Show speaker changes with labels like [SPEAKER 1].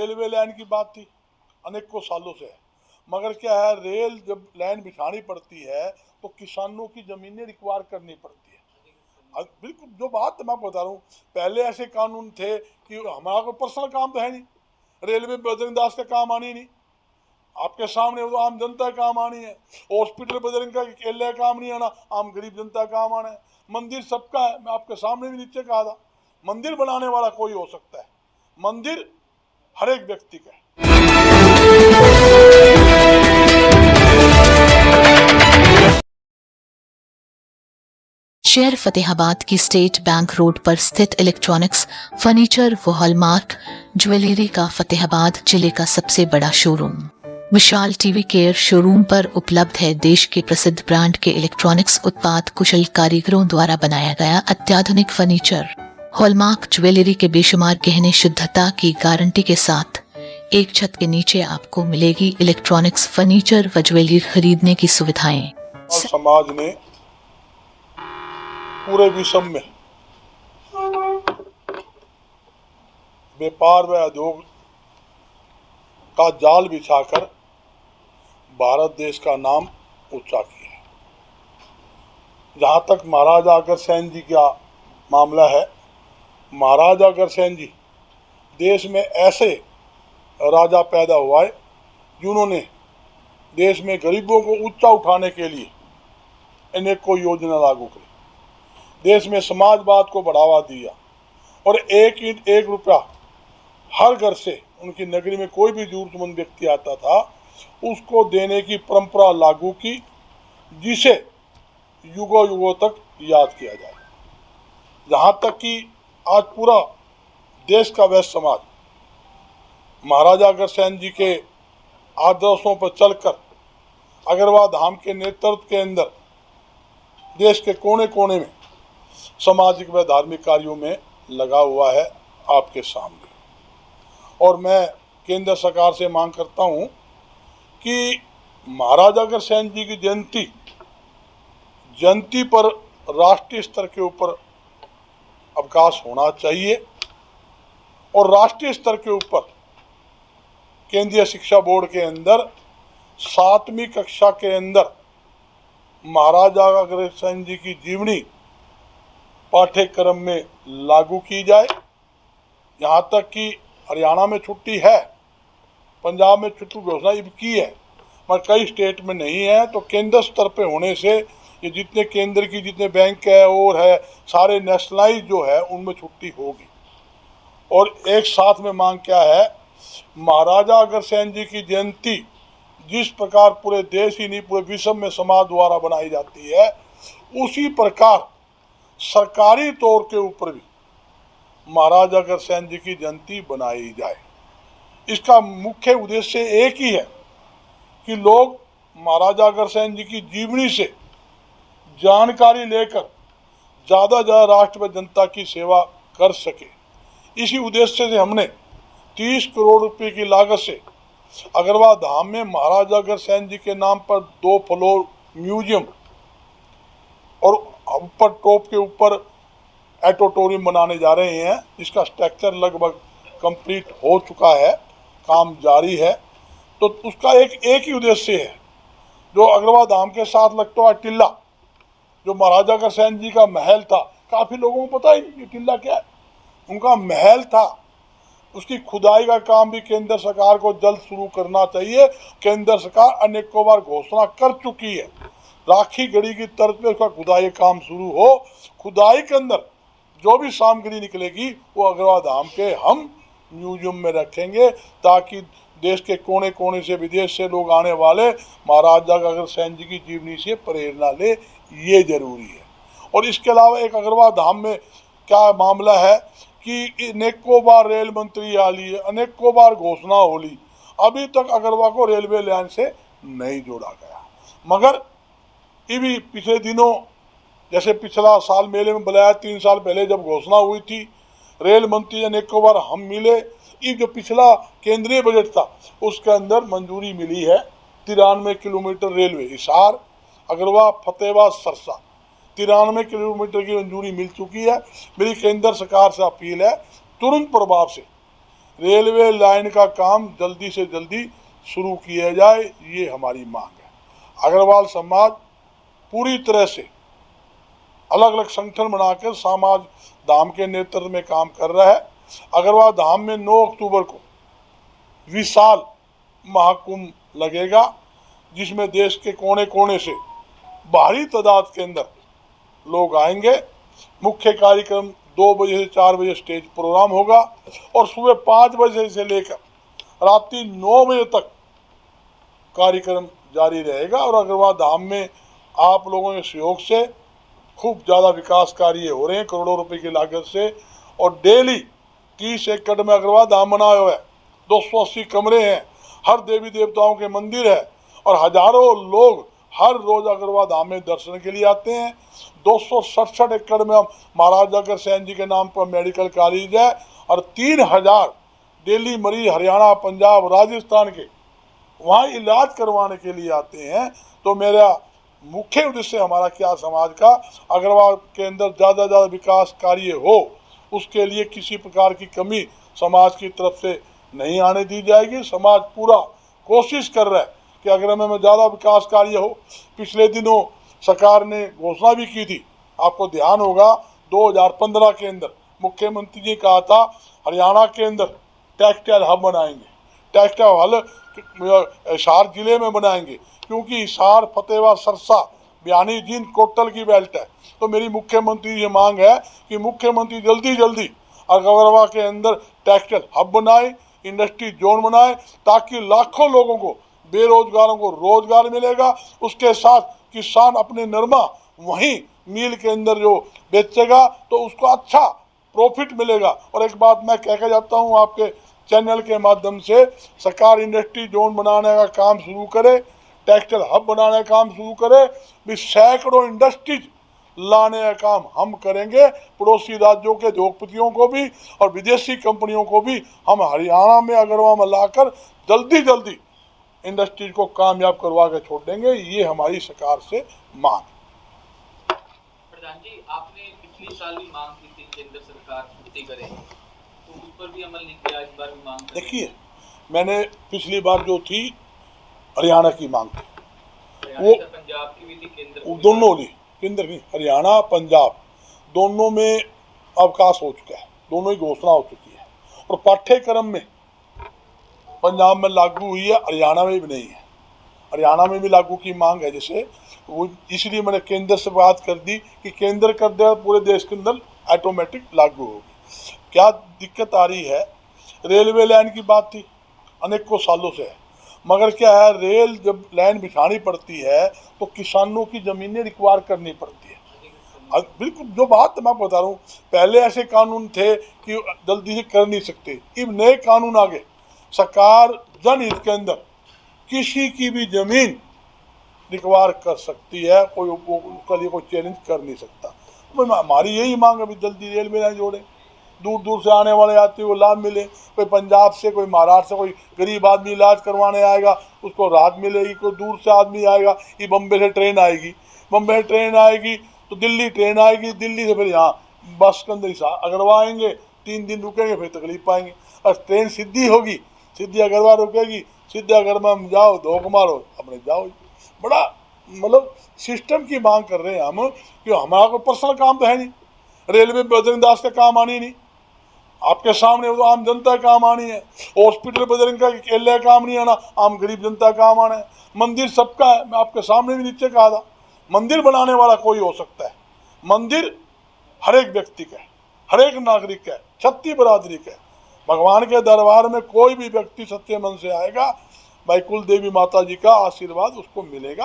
[SPEAKER 1] Railway line की बात थी, अनेकों सालों से है, मगर क्या है, रेल जब लाइन बिछानी पड़ती है तो किसानों की ज़मीनें रिक्वायर करनी पड़ती है। बिल्कुल जो बात मैं बता रहा हूँ, पहले ऐसे कानून थे कि हमारा कोई पर्सनल काम तो है नहीं, रेलवे बजरंग दास का काम आनी नहीं, आपके सामने वो आम जनता का काम आनी है। हॉस्पिटल बजरंग का अकेले काम नहीं आना, आम गरीब जनता का काम आना है। मंदिर सबका है, मैं आपके सामने भी नीचे कहा था, मंदिर बनाने वाला कोई हो सकता है, मंदिर हर एक व्यक्ति का है।
[SPEAKER 2] शहर फतेहाबाद की स्टेट बैंक रोड पर स्थित इलेक्ट्रॉनिक्स, फर्नीचर व हॉलमार्क ज्वेलरी का फतेहाबाद जिले का सबसे बड़ा शोरूम विशाल टीवी केयर शोरूम पर उपलब्ध है। देश के प्रसिद्ध ब्रांड के इलेक्ट्रॉनिक्स उत्पाद कुशल कारीगरों द्वारा बनाया गया अत्याधुनिक फर्नीचर, हॉलमार्क ज्वेलरी के बेशुमार गहने शुद्धता की गारंटी के साथ एक छत के नीचे आपको मिलेगी इलेक्ट्रॉनिक्स, फर्नीचर व ज्वेलरी खरीदने की सुविधाएं।
[SPEAKER 1] समाज ने पूरे विश्व में व्यापार व उद्योग का जाल बिछाकर भारत देश का नाम ऊंचा किया है। जहाँ तक महाराजा अग्रसेन जी का मामला है, महाराजा अग्रसेन जी देश में ऐसे राजा पैदा हुआ है जिन्होंने देश में गरीबों को ऊंचा उठाने के लिए अनेकों योजना लागू करी, देश में समाजवाद को बढ़ावा दिया और एक रुपया हर घर से उनकी नगरी में कोई भी जरूरतमंद व्यक्ति आता था उसको देने की परंपरा लागू की, जिसे युगों युगों तक याद किया जाए। जहाँ तक कि आज पूरा देश का वह समाज महाराजा अग्रसेन जी के आदर्शों पर चलकर अग्रवाल धाम के नेतृत्व के अंदर देश के कोने कोने में सामाजिक व धार्मिक कार्यों में लगा हुआ है आपके सामने। और मैं केंद्र सरकार से मांग करता हूं कि महाराजा अग्रसेन जी की जयंती पर राष्ट्रीय स्तर के ऊपर अवकाश होना चाहिए और राष्ट्रीय स्तर के ऊपर केंद्रीय शिक्षा बोर्ड के अंदर 7वीं कक्षा के अंदर महाराजा अग्रसेन जी की जीवनी पाठ्यक्रम में लागू की जाए। यहाँ तक कि हरियाणा में छुट्टी है, पंजाब में छुट्टी घोषणा की है, मगर कई स्टेट में नहीं है, तो केंद्र स्तर पे होने से ये जितने केंद्र की जितने बैंक है और है सारे नेशनलाइज जो है उनमें छुट्टी होगी। और एक साथ में मांग क्या है, महाराजा अग्रसेन जी की जयंती जिस प्रकार पूरे देश ही नहीं पूरे विश्व में समाज द्वारा बनाई जाती है, उसी प्रकार सरकारी तौर के ऊपर भी महाराजा अग्रसेन जी की जयंती बनाई जाए। इसका मुख्य उद्देश्य एक ही है कि लोग महाराजा अग्रसेन जी की जीवनी से जानकारी लेकर ज़्यादा राष्ट्र व जनता की सेवा कर सके। इसी उद्देश्य से हमने 30 करोड़ रुपए की लागत से अग्रवाल धाम में महाराजा अग्रसेन जी के नाम पर 2 फ्लोर म्यूजियम और ऊपर टॉप के ऊपर ऑडिटोरियम बनाने जा रहे हैं, जिसका स्ट्रक्चर लगभग कंप्लीट हो चुका है, काम जारी है। तो उसका एक ही उद्देश्य है, जो अग्रवाल धाम के साथ लगता हुआ टिल्ला, जो महाराजा अग्रसेन जी का महल था, काफ़ी लोगों को पता ही नहीं टिल्ला क्या है, उनका महल था, उसकी खुदाई का काम भी केंद्र सरकार को जल्द शुरू करना चाहिए। केंद्र सरकार अनेकों बार घोषणा कर चुकी है, राखी गढ़ी की तर्ज पे उसका खुदाई काम शुरू हो। खुदाई के अंदर जो भी सामग्री निकलेगी वो अग्रवाल धाम के हम म्यूजियम में रखेंगे, ताकि देश के कोने कोने से विदेश से लोग आने वाले महाराजा अग्रसेन जी की जीवनी से प्रेरणा ले, ये जरूरी है। और इसके अलावा एक अग्रवाल धाम में क्या मामला है कि अनेकों बार रेल मंत्री आ लिए, अनेकों बार घोषणा हो ली, अभी तक अग्रवाल को रेलवे लाइन से नहीं जोड़ा गया। मगर ये भी पिछले दिनों, जैसे पिछला साल मेले में बुलाया, 3 साल पहले जब घोषणा हुई थी, रेल मंत्री अनेकों बार हम मिले, ये जो पिछला केंद्रीय बजट था उसके अंदर मंजूरी मिली है 93 kilometre railway Hisar Agrawal Fatehabad Sirsa 93 kilometre की मंजूरी मिल चुकी है। मेरी केंद्र सरकार से अपील है, तुरंत प्रभाव से रेलवे लाइन का काम जल्दी से जल्दी शुरू किया जाए, ये हमारी मांग है। अग्रवाल समाज पूरी तरह से अलग अलग संगठन बनाकर समाज धाम के नेतृत्व में काम कर रहा है। अग्रवाल धाम में 9 अक्टूबर को विशाल महाकुंभ लगेगा, जिसमें देश के कोने कोने से भारी तादाद के अंदर लोग आएंगे। मुख्य कार्यक्रम 2 बजे से 4 बजे स्टेज प्रोग्राम होगा और सुबह 5 बजे से लेकर रात्रि 9 बजे तक कार्यक्रम जारी रहेगा। और अग्रवाल धाम में आप लोगों के सहयोग से खूब ज़्यादा विकास कार्य हो रहे हैं, करोड़ों रुपए की लागत से। और डेली 30 एकड़ में अग्रवाल धाम बना हुआ है, 280 कमरे हैं, हर देवी देवताओं के मंदिर है और हजारों लोग हर रोज अग्रवाल धाम में दर्शन के लिए आते हैं। 267 एकड़ में महाराजा अग्रसेन जी के नाम पर मेडिकल कॉलेज है और 3000 डेली मरीज हरियाणा, पंजाब, राजस्थान के वहाँ इलाज करवाने के लिए आते हैं। तो मेरा मुख्य उद्देश्य हमारा क्या, समाज का अग्रवाल के अंदर ज़्यादा से ज़्यादा विकास कार्य हो, उसके लिए किसी प्रकार की कमी समाज की तरफ से नहीं आने दी जाएगी। समाज पूरा कोशिश कर रहा है कि अग्रवाल में ज़्यादा विकास कार्य हो। पिछले दिनों सरकार ने घोषणा भी की थी, आपको ध्यान होगा, 2015 के अंदर मुख्यमंत्री जी कहा था हरियाणा के अंदर टेक्सटाइल हब बनाएंगे, टेक्सटाइल हब हिसार जिले में बनाएंगे, क्योंकि हिसार, फतेहाबाद, सरसा, बयानी, जींद, कोटल की बेल्ट है। तो मेरी मुख्यमंत्री ये मांग है कि मुख्यमंत्री जल्दी अग्रवाल के अंदर टेक्सटाइल हब बनाए, इंडस्ट्री जोन बनाए, ताकि लाखों लोगों को, बेरोजगारों को रोजगार मिलेगा। उसके साथ किसान अपने नरमा वहीं मिल के अंदर जो बेचेगा तो उसको अच्छा प्रॉफिट मिलेगा। और एक बात मैं कह के जाता हूँ आपके चैनल के माध्यम से, सरकार इंडस्ट्री जोन बनाने का काम शुरू करे, टेक्सटाइल हब बनाने का काम शुरू करे, भी सैकड़ों इंडस्ट्रीज लाने का काम हम करेंगे। पड़ोसी राज्यों के उद्योगपतियों को भी और विदेशी कंपनियों को भी हम हरियाणा में अग्रवाल में लाकर जल्दी इंडस्ट्रीज को कामयाब करवा के छोड़ देंगे। ये हमारी सरकार से मांग।
[SPEAKER 3] प्रधान जी, आपने पिछले साल भी मांग की थी केंद्र सरकार छुट्टी करे, तो उस पर भी अमल नहीं किया, इस बार भी मांग करें।
[SPEAKER 1] देखिए, मैंने पिछली बार जो थी हरियाणा की मांग थी,
[SPEAKER 3] वो पंजाब की भी थी, केंद्र
[SPEAKER 1] दोनों थी, केंद्र नहीं, हरियाणा पंजाब दोनों में अवकाश हो चुका है, दोनों ही घोषणा हो चुकी है। और पाठ्यक्रम में पंजाब में लागू हुई है, हरियाणा में भी नहीं है। हरियाणा में भी लागू की मांग है, जैसे वो, इसलिए मैंने केंद्र से बात कर दी कि केंद्र कर दे, पूरे देश के अंदर ऑटोमेटिक लागू होगी। क्या दिक्कत आ रही है, रेलवे लाइन की बात थी, अनेकों सालों से है, मगर क्या है, रेल जब लाइन बिछानी पड़ती है तो किसानों की ज़मीनें रिक्वायर करनी पड़ती है। बिल्कुल जो बात मैं बता रहा हूँ, पहले ऐसे कानून थे कि जल्दी से कर नहीं सकते, अब नए कानून आ गए। सरकार जनहित के अंदर किसी की भी ज़मीन रिक्वायर कर सकती है, कोई उसका लिए कोई चैलेंज कर नहीं सकता। तो हमारी यही मांग है, जल्दी रेलवे लाइन जोड़े, दूर दूर से आने वाले यात्री को लाभ मिले। कोई पंजाब से, कोई महाराष्ट्र से, कोई गरीब आदमी इलाज करवाने आएगा उसको राहत मिलेगी। कोई दूर से आदमी आएगा, ये बम्बे से ट्रेन आएगी, बम्बे से ट्रेन आएगी तो दिल्ली ट्रेन आएगी, दिल्ली से फिर यहाँ बस के अंदर अग्रवाल आएंगे, 3 दिन रुकेंगे, फिर तकलीफ पाएंगे। और ट्रेन सीधी होगी, सीधी अग्रवाल रुकेगी, सीधे अग्रवाल में जाओ, धोख मारो, अपने जाओ। बड़ा मतलब सिस्टम की मांग कर रहे हैं हम, कि हमारा कोई पर्सनल काम तो है नहीं, रेलवे बजरंग दास का काम आनी नहीं, आपके सामने वो आम जनता का काम आनी है। हॉस्पिटल बजरंग का अकेले काम नहीं आना, आम गरीब जनता का काम आना है। मंदिर सबका है, मैं आपके सामने भी नीचे कहा था, मंदिर बनाने वाला कोई हो सकता है, मंदिर हर एक व्यक्ति का है, हर एक नागरिक का है, क्षत्रिय बरादरी का है। भगवान के दरबार में कोई भी व्यक्ति सच्चे मन से आएगा, भाई कुल देवी माता जी का आशीर्वाद उसको मिलेगा।